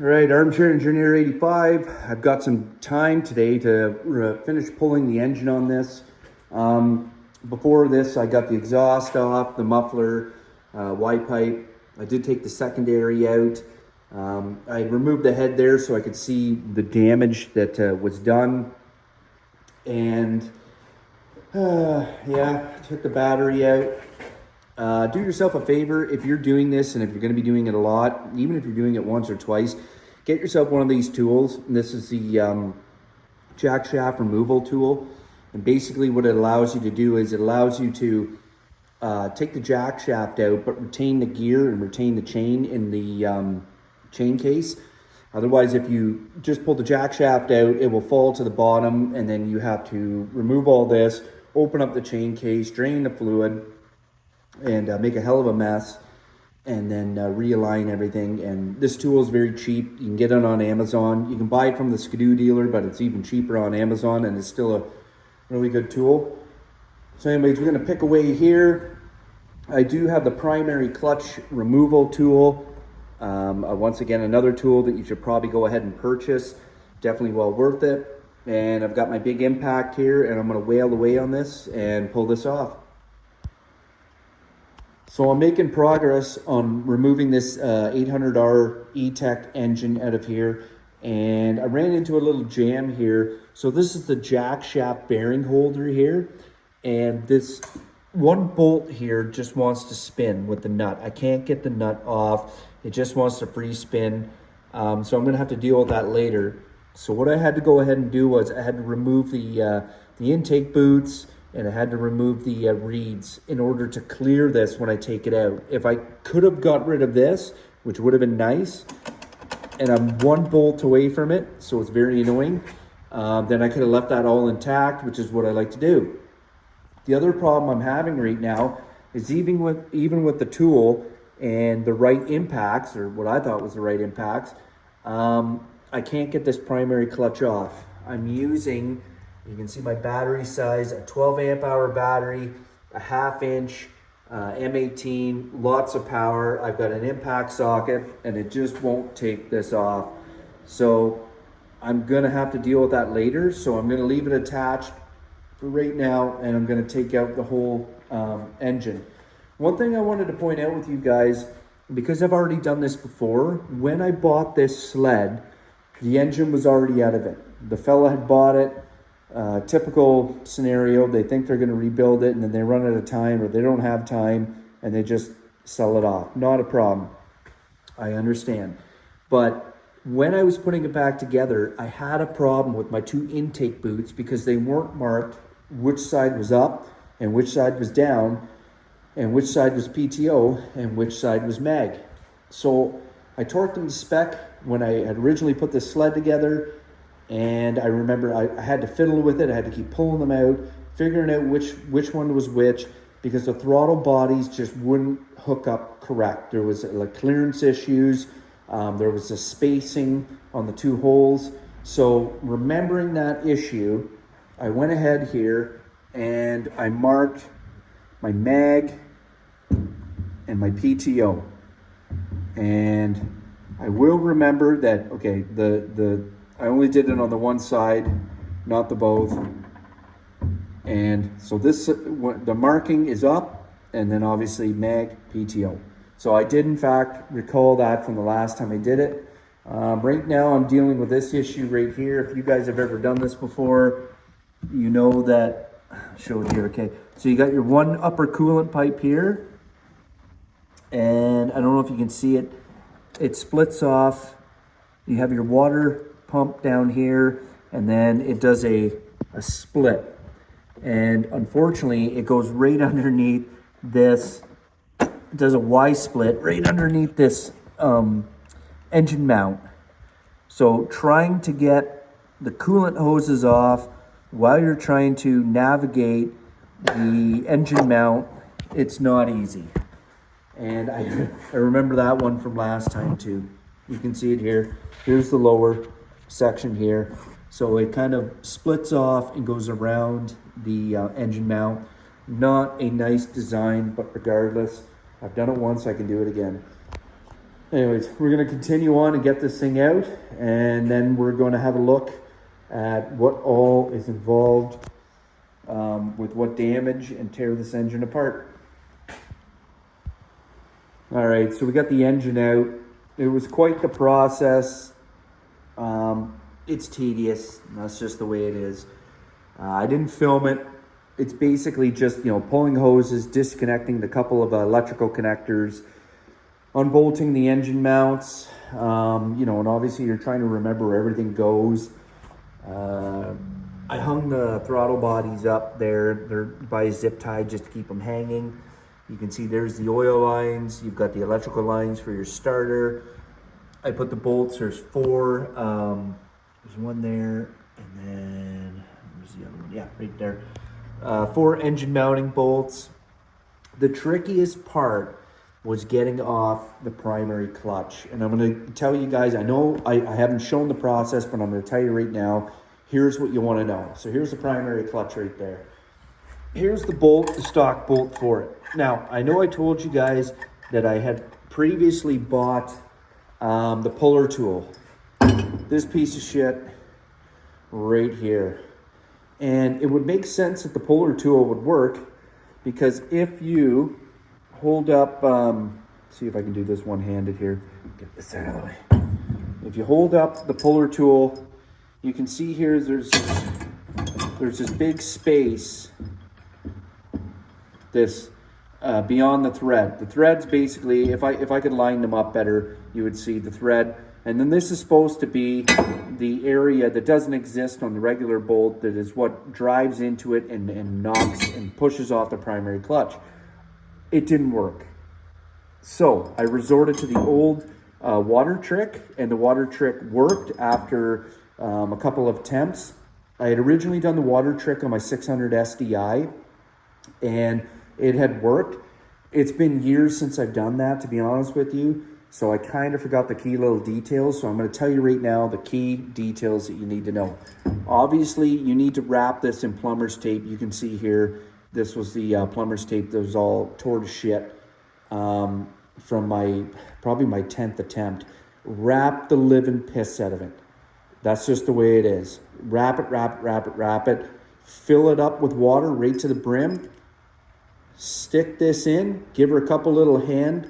All right, Armchair Engineer 85. I've got some time today to finish pulling the engine on this. Before this, I got the exhaust off, the muffler, Y pipe. I did take the secondary out. I removed the head there so I could see the damage that was done. And yeah, took the battery out. Do yourself a favor if you're doing this, and if you're going to be doing it a lot, even if you're doing it once or twice, get yourself one of these tools. And this is the jack shaft removal tool. And basically what it allows you to do is it allows you to take the jack shaft out, but retain the gear and retain the chain in the chain case. Otherwise, if you just pull the jack shaft out, it will fall to the bottom, and then you have to remove all this, open up the chain case, drain the fluid, and make a hell of a mess, and then realign everything. And this tool is very cheap. You can get it on Amazon. You can buy it from the Skidoo dealer, but it's even cheaper on Amazon, and it's still a really good tool. So anyways, we're going to pick away here. I do have the primary clutch removal tool. Once again, another tool that you should probably go ahead and purchase. Definitely well worth it. And I've got my big impact here, and I'm going to whale away on this and pull this off. So I'm making progress on removing this 800R Etec engine out of here, and I ran into a little jam here. So this is the jack shaft bearing holder here, and this one bolt here just wants to spin with the nut. I can't get the nut off. It just wants to free spin. So I'm going to have to deal with that later. So what I had to go ahead and do was I had to remove the intake boots, and I had to remove the reeds in order to clear this when I take it out. If I could have got rid of this, which would have been nice, and I'm one bolt away from it, so it's very annoying, then I could have left that all intact, which is what I like to do. The other problem I'm having right now is even with the tool and the right impacts, or what I thought was the right impacts, I can't get this primary clutch off. I'm using, you can see my battery size, a 12 amp hour battery, a 1/2 inch M18, lots of power. I've got an impact socket, and it just won't take this off. So I'm gonna have to deal with that later. So I'm gonna leave it attached for right now, and I'm gonna take out the whole engine. One thing I wanted to point out with you guys, because I've already done this before, when I bought this sled, the engine was already out of it. The fella had bought it. Typical scenario, they think they're going to rebuild it, and then they run out of time, or they don't have time, and they just sell it off. Not a problem. I understand. But when I was putting it back together, I had a problem with my two intake boots because they weren't marked which side was up and which side was down, and which side was PTO and which side was mag. So I torqued them to spec when I had originally put this sled together, and I remember I had to fiddle with it. I had to keep pulling them out, figuring out which one was which, because the throttle bodies just wouldn't hook up correct. There was like clearance issues. There was a spacing on the two holes. So remembering that issue, I went ahead here and I marked my mag and my PTO. And I will remember that, okay, I only did it on the one side, not the both. And so the marking is up, and then obviously mag, PTO. So I did in fact recall that from the last time I did it. Right now I'm dealing with this issue right here. If you guys have ever done this before, you know that, I'll show it here, okay. So you got your one upper coolant pipe here, and I don't know if you can see it. It splits off. You have your water pump down here, and then it does a split. And unfortunately, it goes right underneath this. It does a Y split right underneath this engine mount. So trying to get the coolant hoses off while you're trying to navigate the engine mount, it's not easy. And I remember that one from last time too. You can see it here. Here's the lower section here. So it kind of splits off and goes around the engine mount. Not a nice design, but regardless, I've done it once, I can do it again. Anyways, we're going to continue on and get this thing out, and then we're going to have a look at what all is involved with what damage, and tear this engine apart. All right, so we got the engine out. It was quite the process. It's tedious. That's just the way it is. I didn't film it. It's basically just, pulling hoses, disconnecting the couple of electrical connectors, unbolting the engine mounts, and obviously you're trying to remember where everything goes. I hung the throttle bodies up there. They're by a zip tie just to keep them hanging. You can see there's the oil lines. You've got the electrical lines for your starter. I put the bolts, there's 4. There's one there, and then where's the other one? Yeah, right there. 4 engine mounting bolts. The trickiest part was getting off the primary clutch. And I'm going to tell you guys, I know I haven't shown the process, but I'm going to tell you right now, here's what you want to know. So here's the primary clutch right there. Here's the bolt, the stock bolt for it. Now, I know I told you guys that I had previously bought the puller tool. This piece of shit right here. And it would make sense that the puller tool would work, because if you hold up, see if I can do this one-handed here. Get this out of the way. If you hold up the puller tool, you can see here there's this big space, this beyond the thread. The thread's basically, if I could line them up better, you would see the thread. And then this is supposed to be the area that doesn't exist on the regular bolt, that is what drives into it and knocks and pushes off the primary clutch. It didn't work. So I resorted to the old water trick, and the water trick worked after a couple of attempts. I had originally done the water trick on my 600 SDI, and it had worked. It's been years since I've done that, to be honest with you. So I kind of forgot the key little details. So I'm going to tell you right now the key details that you need to know. Obviously, you need to wrap this in plumber's tape. You can see here, this was the plumber's tape that was all tore to shit from probably my 10th attempt. Wrap the living piss out of it. That's just the way it is. Wrap it, wrap it, wrap it, wrap it. Fill it up with water right to the brim. Stick this in. Give her a couple little hand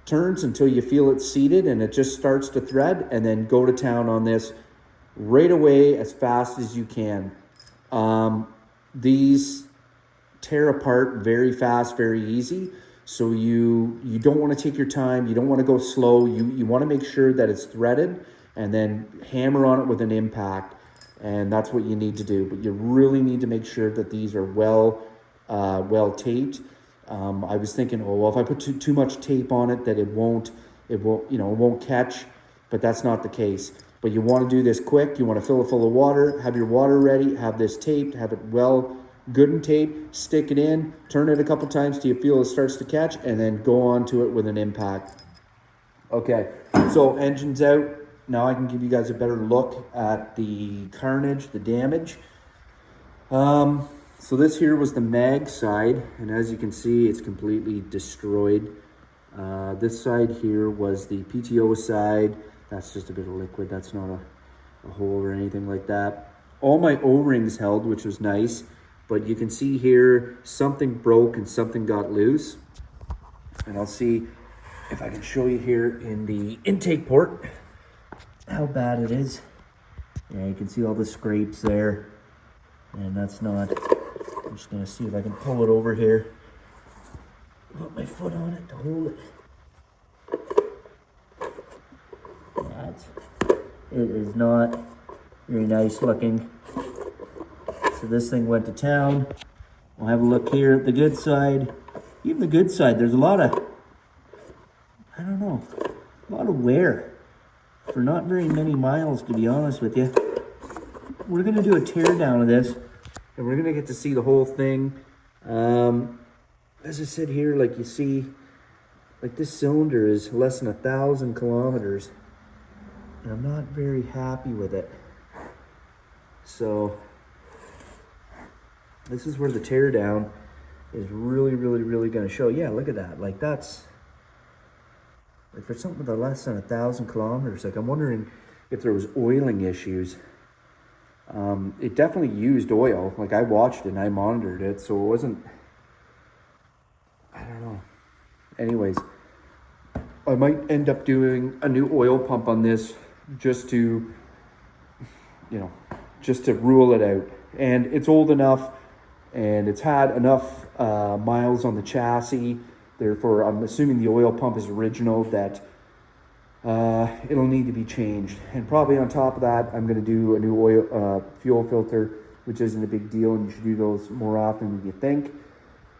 turns until you feel it seated and it just starts to thread, and then go to town on this right away as fast as you can. These tear apart very fast, very easy. So you don't want to take your time. You don't want to go slow. You want to make sure that it's threaded, and then hammer on it with an impact. And that's what you need to do. But you really need to make sure that these are well taped. I was thinking, oh, well, if I put too much tape on it, that it won't catch, but that's not the case. But you want to do this quick. You want to fill it full of water, have your water ready, have this taped, have it good and taped, stick it in, turn it a couple times till you feel it starts to catch, and then go on to it with an impact. Okay, so engine's out. Now I can give you guys a better look at the carnage, the damage. So this here was the mag side, and as you can see, it's completely destroyed. This side here was the PTO side. That's just a bit of liquid. That's not a hole or anything like that. All my O-rings held, which was nice, but you can see here something broke and something got loose. And I'll see if I can show you here in the intake port how bad it is. Yeah, you can see all the scrapes there, and that's not. I'm just gonna see if I can pull it over here. Put my foot on it to hold it. It is not very nice looking. So this thing went to town. We'll have a look here at the good side. Even the good side, there's a lot of, I don't know, a lot of wear for not very many miles, to be honest with you. We're gonna do a tear down of this, and we're gonna get to see the whole thing. As I said here, like you see, like this cylinder is less than 1,000 kilometers, and I'm not very happy with it. So this is where the tear down is really, really, really gonna show. Yeah, look at that. Like that's Like for something with less than 1,000 kilometers, like I'm wondering if there was oiling issues. It definitely used oil. Like I watched it and I monitored it, so it wasn't, I don't know. Anyways, I might end up doing a new oil pump on this just to, you know, just to rule it out. And it's old enough and it's had enough miles on the chassis. Therefore, I'm assuming the oil pump is original, that it'll need to be changed. And probably on top of that, I'm going to do a new oil fuel filter, which isn't a big deal, and you should do those more often than you think.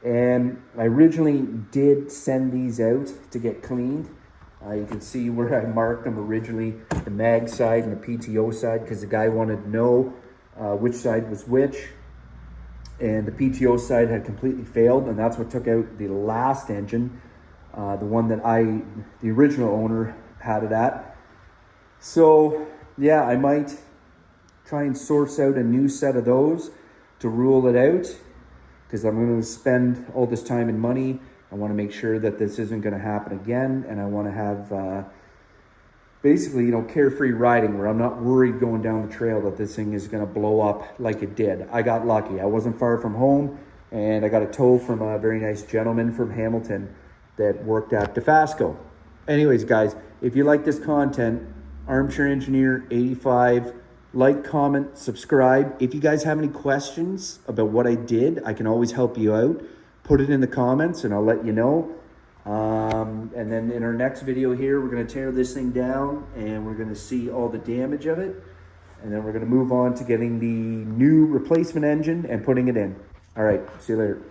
And I originally did send these out to get cleaned. You can see where I marked them originally, the mag side and the PTO side, because the guy wanted to know which side was which. And the PTO side had completely failed, and that's what took out the last engine, the one that the original owner had it at. So yeah, I might try and source out a new set of those to rule it out, because I'm going to spend all this time and money. I want to make sure that this isn't going to happen again, and I want to have basically, you know, carefree riding where I'm not worried going down the trail that this thing is going to blow up like it did. I got lucky. I wasn't far from home, and I got a tow from a very nice gentleman from Hamilton that worked at DeFasco. Anyways, guys, if you like this content, Armchair Engineer 85, like, comment, subscribe. If you guys have any questions about what I did, I can always help you out. Put it in the comments and I'll let you know. And then in our next video here, we're going to tear this thing down and we're going to see all the damage of it. And then we're going to move on to getting the new replacement engine and putting it in. All right, see you later.